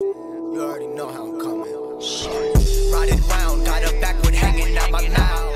You already know how I'm coming. Shit. Riding round, got a backward hanging out my mouth.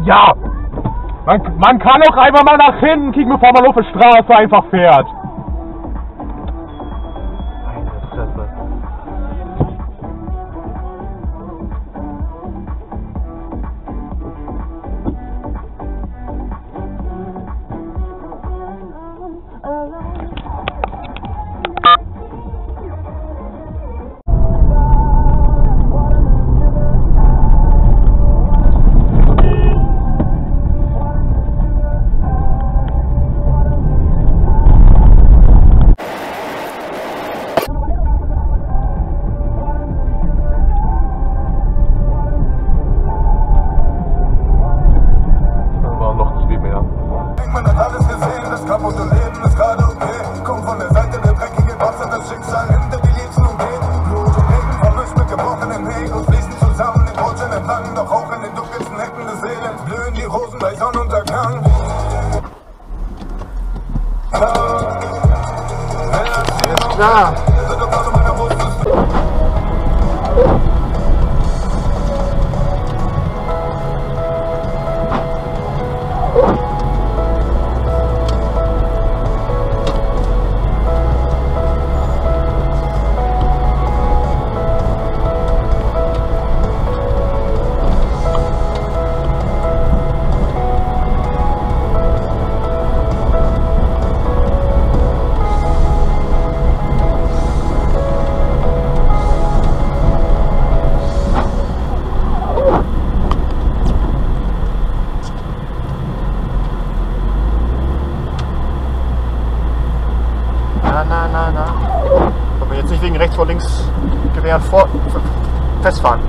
Ja, man kann auch einfach mal nach hinten kicken, bevor man auf die Straße einfach fährt. Meine Fresse. Ja. Na. Aber jetzt nicht wegen rechts vor links Gewehren festfahren.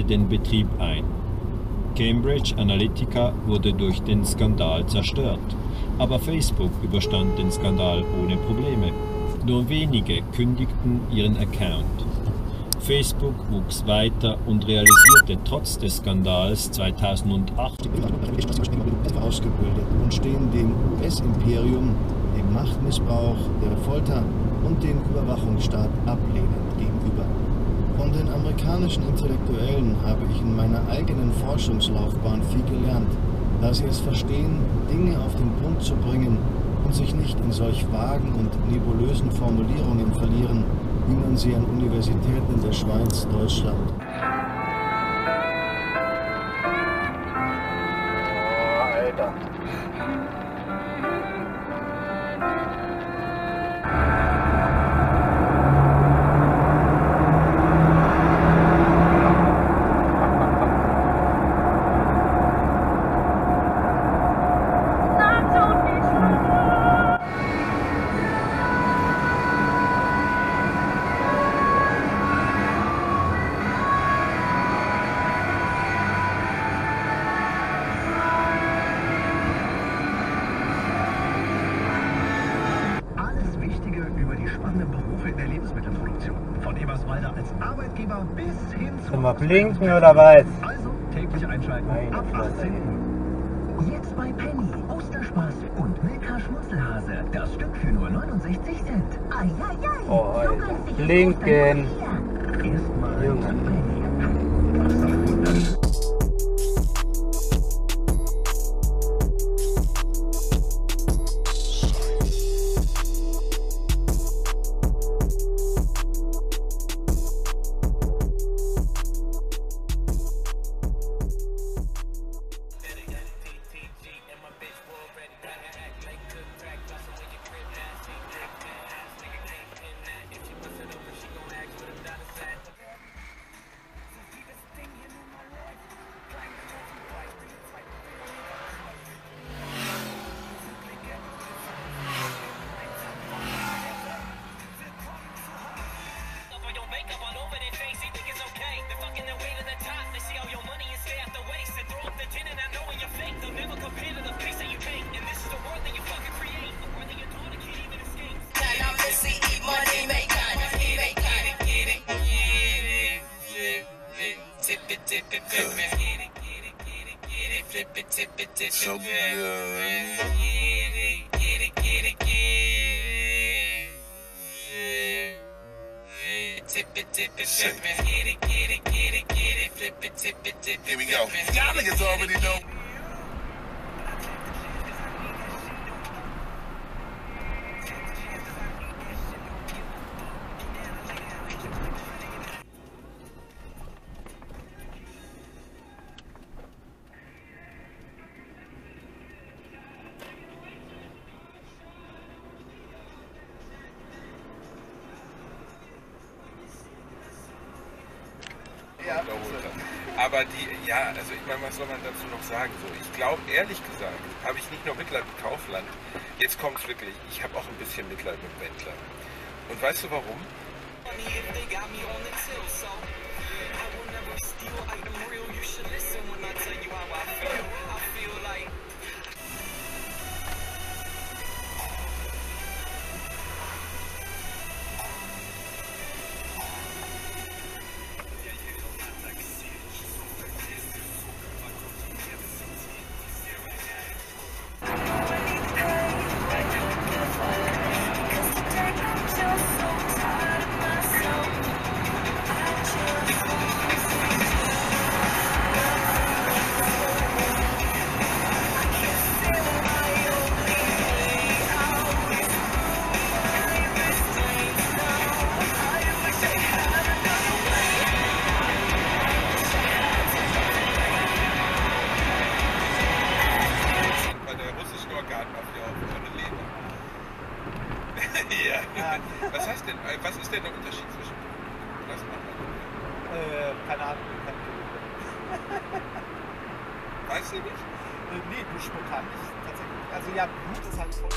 Den Betrieb ein. Cambridge Analytica wurde durch den Skandal zerstört, aber Facebook überstand den Skandal ohne Probleme. Nur wenige kündigten ihren Account. Facebook wuchs weiter und realisierte trotz des Skandals 2008 ausgebildet und stehen dem US-Imperium, dem Machtmissbrauch, der Folter und dem Überwachungsstaat ablehnend gegenüber. Von den amerikanischen Intellektuellen habe ich in meiner eigenen Forschungslaufbahn viel gelernt, da sie es verstehen, Dinge auf den Punkt zu bringen und sich nicht in solch vagen und nebulösen Formulierungen verlieren, wie man sie an Universitäten in der Schweiz, Deutschland. Oh, Alter. Arbeitgeber bis hin zu... Sind wir blinken oder was? Also täglich einschalten. Meine Ab Fresse, 18 Uhr. Jetzt bei Penny. Osterspaß und Milka Schmunzelhase. Das Stück für nur 69 Cent. Ai, ai, ai. Oh, So Alter. günstig ist Blinken. Ostern hier. Erstmal Junge. zu Penny. Was sagt ihr dann? So good. Here we go. Y'all niggas already know. Ja, aber also ich meine, was soll man dazu noch sagen? So, ich glaube, ehrlich gesagt, habe ich nicht nur Mitleid mit Kaufland, jetzt kommt es wirklich, ich habe auch ein bisschen Mitleid mit Wendler. Und weißt du warum? Was ist denn der Unterschied zwischen Plasma und keine Ahnung. Weißt du nicht? Nee, nur spontan nicht, tatsächlich. Also ja, Blut ist halt voll.